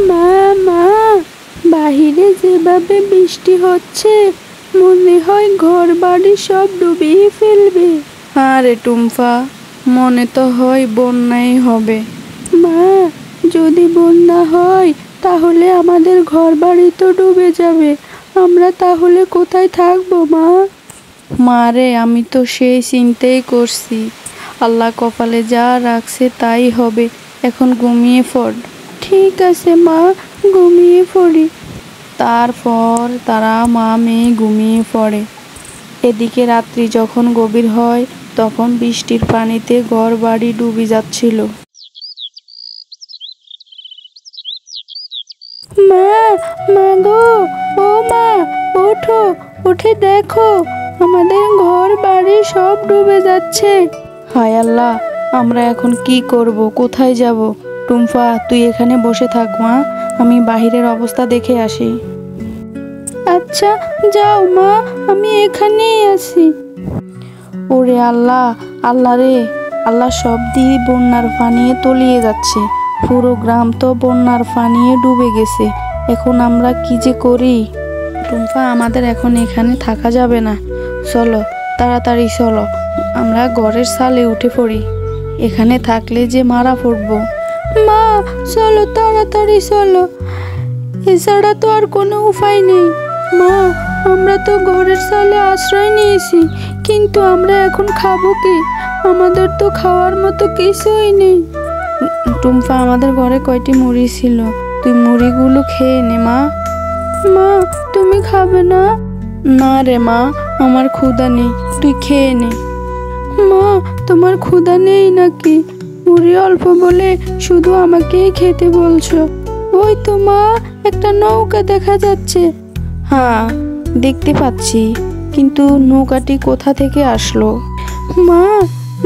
মা মা, বাহিরে যেভাবে বৃষ্টি হচ্ছে মনে হয় ঘর বাড়ি সব ডুবিয়ে ফেলবে। আরে টুম্পা, মনে তো হয় বন্যাই হবে। মা, যদি বন্যা হয় তাহলে আমাদের ঘর বাড়ি তো ডুবে যাবে, আমরা তাহলে কোথায় থাকবো মা? মারে, আমি তো সেই চিন্তাই করছি। আল্লাহ কপালে যা রাখছে তাই হবে, এখন ঘুমিয়ে পড়। ঠিক আছে মা, ঘুমিয়ে পড়ি। তারপর তারা মা মেয়ে ঘুমিয়ে পড়ে। এদিকে রাত্রি যখন গভীর হয় তখন বৃষ্টির পানিতে ঘর বাড়ি ডুবে যাচ্ছিল। মা, মা গো, ও মা, ওঠো, উঠে দেখো আমাদের ঘর বাড়ি সব ডুবে যাচ্ছে। হায় আল্লাহ, আমরা এখন কি করব, কোথায় যাব? টুম্পা, তুই এখানে বসে থাক মা, আমি বাহিরের অবস্থা দেখে আসি। আচ্ছা যাও মা, আমি এখানেই আছি। ওরে আল্লাহ, আল্লাহ রে আল্লাহ, সব দিয়ে বন্যার পানিয়ে তলিয়ে যাচ্ছে। পুরো গ্রাম তো বন্যার পানিয়ে ডুবে গেছে। এখন আমরা কি যে করি? টুম্পা, আমাদের এখন এখানে থাকা যাবে না। চলো, তাড়াতাড়ি চলো, আমরা ঘরের ছালে উঠে পড়ি। এখানে থাকলে যে মারা পড়বো। মা চলো, তাড়াতাড়ি চলো, এছাড়া তো আর কোনো উপায় নেই। মা, আমরা তো ঘরের ছালে আশ্রয় নিয়েছি, কিন্তু আমরা এখন খাবো কি? আমাদের তো খাওয়ার মতো কিছুই নেই। টুম্পা, আমাদের ঘরে কয়টি মুড়ি ছিল, তুই মুড়িগুলো খেয়ে নে মা। মা, তুমি খাবে না? না রে মা, আমার ক্ষুধা নেই, তুই খেয়ে নে। মা, তোমার ক্ষুধা নেই নাকি? মুড়ি অল্প বলে শুধু আমাকেই খেতে বলছো? ওই তো মা, একটা নৌকা দেখা যাচ্ছে। হ্যাঁ, দেখতে পাচ্ছি, কিন্তু নৌকাটি কোথা থেকে আসলো? মা,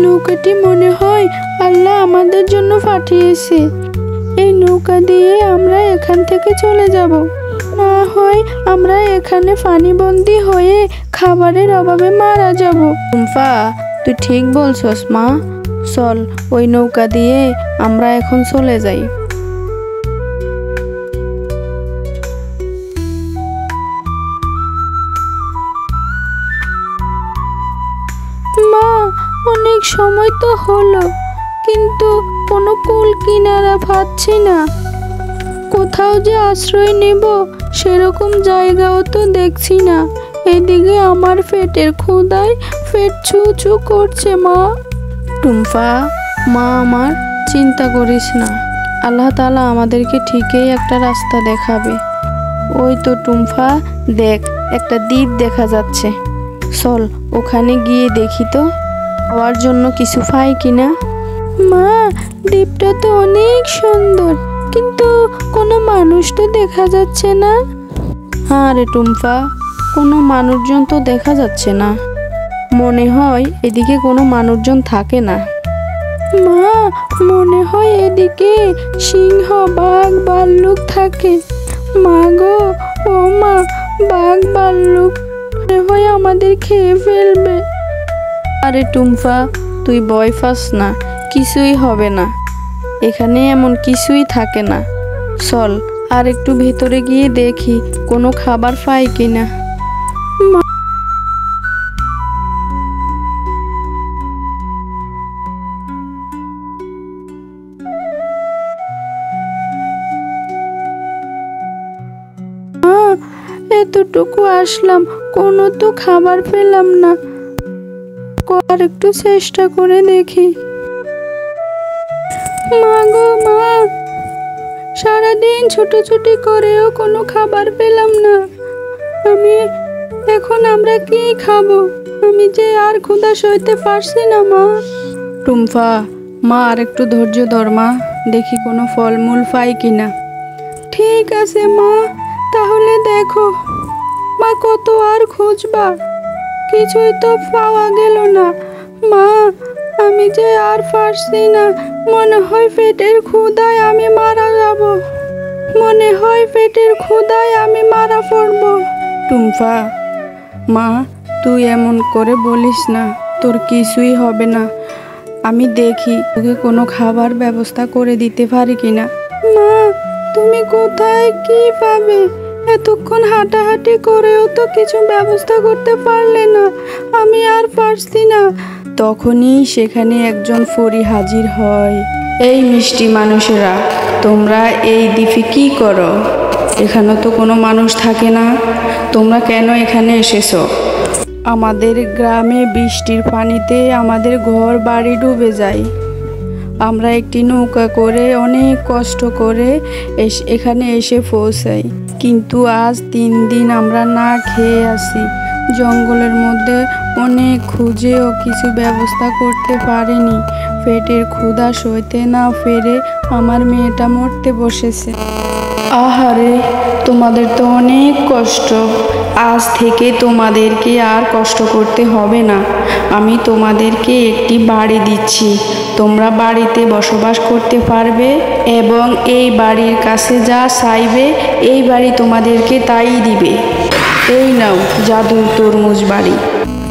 নৌকাটি মনে হয় আল্লাহ আমাদের জন্য পাঠিয়েছে। এই নৌকা দিয়ে আমরা এখান থেকে চলে যাব, না হয় আমরা এখানে পানিবন্দী হয়ে খাবারের অভাবে মারা যাব। টুম্পা, তুই ঠিক বলছস মা, চল ওই নৌকা দিয়ে আমরা এখন চলে যাই। মা, অনেক সময় তো হলো, কিন্তু কোনো কুল কিনারা পাচ্ছি না। কোথাও যে আশ্রয় নেব সেরকম জায়গাও তো দেখছি না। এদিকে আমার পেটের ক্ষুধায় পেট ছু ছু করছে। মা, টুম্পা, মা আমার, চিন্তা করিস না, আল্লাহ তাআলা আমাদেরকে ঠিকই একটা রাস্তা দেখাবে। ওই তো টুম্পা, দেখ একটা দ্বীপ দেখা যাচ্ছে, চল ওখানে গিয়ে দেখি তো খাওয়ার জন্য কিছু পাই কিনা। মা, দ্বীপটা তো অনেক সুন্দর, কিন্তু কোনো মানুষ তো দেখা যাচ্ছে না। হ্যাঁ রে টুম্পা, কোনো মানুষজন তো দেখা যাচ্ছে না, মনে হয় এদিকে কোনো মানুষজন থাকে না। মা, মনে হয় এদিকে সিংহ, বাঘ, ভাল্লুক থাকে। মা গো, ও মা, বাঘ ভাল্লুক মনে হয় আমাদের খেয়ে ফেলবে। আরে টুম্পা, তুই ভয় পাস না, কিছুই হবে না, এখানে এমন কিছুই থাকে না। চল আর একটু ভেতরে গিয়ে দেখি কোনো খাবার পাই কিনা। মা, এতটুকু আসলাম, কোনো তো খাবার পেলাম না। আর একটু চেষ্টা করে দেখি। মা গো মা, সারাদিন ছুটোছুটি করেও কোনো খাবার পেলাম না। এখন আমরা কি খাবো? আমি যে আর ক্ষুধা সইতে পারছি না। মা, টুম্পা, মা আর একটু ধৈর্য ধর মা, দেখি কোনো ফলমূল পাই কিনা। ঠিক আছে মা, তাহলে দেখো। মা, কত আর খুঁজবা, কিছুই তো পাওয়া গেল না। মা, আমি যে আর পারছি না, মনে হয় পেটের ক্ষুধায় আমি মারা যাব। মনে হয় পেটের ক্ষুধায় আমি মারা পড়ব। টুম্পা, মা, তুই এমন করে বলিস না, তোর কিছুই হবে না। আমি দেখি তোকে কোনো খাবার ব্যবস্থা করে দিতে পারি কিনা। মা, তুমি কোথায় কি পাবে? এতক্ষণ হাঁটাহাঁটি করেও তো কিছু ব্যবস্থা করতে পারলে না। আমি আর পারছি না। তখনই সেখানে একজন পরী হাজির হয়। এই মিষ্টি মানুষেরা, তোমরা এই দ্বীপে কি করো? এখানে তো কোনো মানুষ থাকে না, তোমরা কেন এখানে এসেছো? আমাদের গ্রামে বৃষ্টির পানিতে আমাদের ঘর বাড়ি ডুবে যায়। আমরা একটি নৌকা করে অনেক কষ্ট করে এখানে এসে পৌঁছাই, কিন্তু আজ 3 দিন আমরা না খেয়ে আছি। জঙ্গলের মধ্যে অনেক খুঁজেও কিছু ব্যবস্থা করতে পারিনি। পেটের ক্ষুধা সইতে না পেরে আমার মেয়েটা মরতে বসেছে। আহারে, তোমাদের তো অনেক কষ্ট। আজ থেকে তোমাদেরকে আর কষ্ট করতে হবে না। আমি তোমাদেরকে একটি বাড়ি দিচ্ছি। তোমরা বাড়িতে বসবাস করতে পারবে এবং এই বাড়ির কাছে যা চাইবে এই বাড়ি তোমাদেরকে তাই দিবে। এই নাও জাদুর তরমুজ বাড়ি।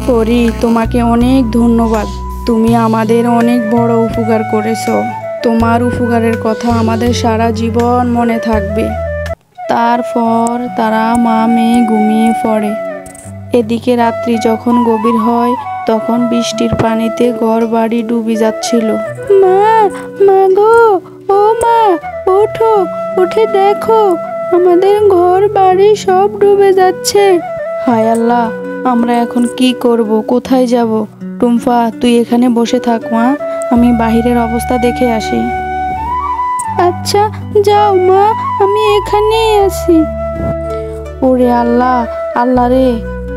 পরি, তোমাকে অনেক ধন্যবাদ। তুমি আমাদের অনেক বড় উপকার করেছো। তোমার উপকারের কথা আমাদের সারা জীবন মনে থাকবে। তারপর তারা মা মেয়ে ঘুমিয়ে পড়ে। এদিকে রাত্রি যখন গভীর হয় তখন বৃষ্টির পানিতে ঘর বাড়ি ডুবে যাচ্ছিল। মা, মা গো, ও মা, ওঠো, উঠে দেখো, আমাদের ঘর বাড়ি সব ডুবে যাচ্ছে। হায় আল্লাহ, আমরা এখন কি করব? কোথায় যাব? টুম্পা, তুই এখানে বসে থাক মা, আমি বাহিরের অবস্থা দেখে আসি। আচ্ছা, যাও মা, আমি এখানেই আছি। ওরে আল্লাহ, আল্লাহ রে,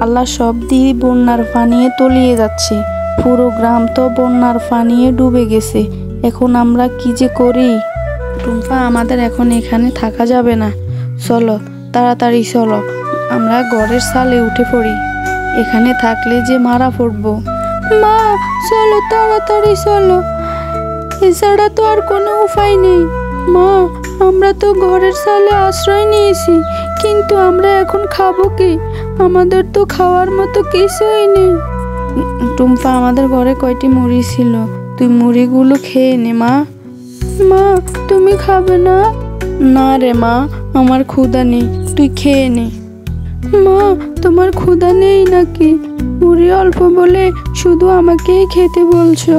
আল্লাহ সব দিয়ে বন্যার পানিয়ে তলিয়ে যাচ্ছে। পুরো গ্রাম তো বন্যার পানিয়ে ডুবে গেছে। এখন আমরা কি যে করি? টুম্পা, আমাদের এখন এখানে থাকা যাবে না। চলো, তাড়াতাড়ি চলো, আমরা ঘরের ছালে উঠে পড়ি। এখানে থাকলে যে মারা পড়বো। মা, চলো, তাড়াতাড়ি চলো, এছাড়া তো আর কোনো উপায় নেই। মা, আমরা তো ঘরের ছালে আশ্রয় নিয়েছি, কিন্তু আমরা এখন খাবো কি? আমাদের তো খাওয়ার মতো কিছুই নেই। টুম্পা, আমাদের ঘরে কয়টি মুড়ি ছিল, তুই মুড়িগুলো খেয়ে নে মা। মা, তুমি খাবে না? না রে মা, আমার ক্ষুধা নেই, তুই খেয়ে নে। মা, তোমার ক্ষুধা নেই নাকি? মুড়ি অল্প বলে শুধু আমাকেই খেতে বলছো?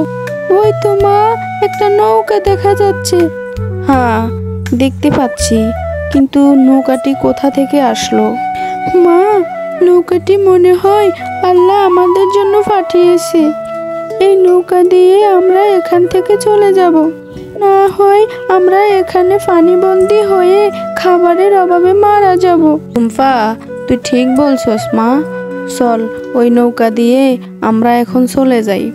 ওই তো মা, একটা নৌকা দেখা যাচ্ছে। হ্যাঁ, দেখতে পাচ্ছি, কিন্তু নৌকাটি কোথা থেকে আসলো? মা, নৌকাটি মনে হয় আল্লাহ আমাদের জন্য পাঠিয়েছে। এই নৌকা দিয়ে আমরা এখান থেকে চলে যাব। না হয় আমরা এখানে পানিবন্দী হয়ে খাবারের অভাবে মারা যাব। টুম্পা, তুই ঠিক বলছস মা, চল ওই নৌকা দিয়ে আমরা এখন চলে যাই।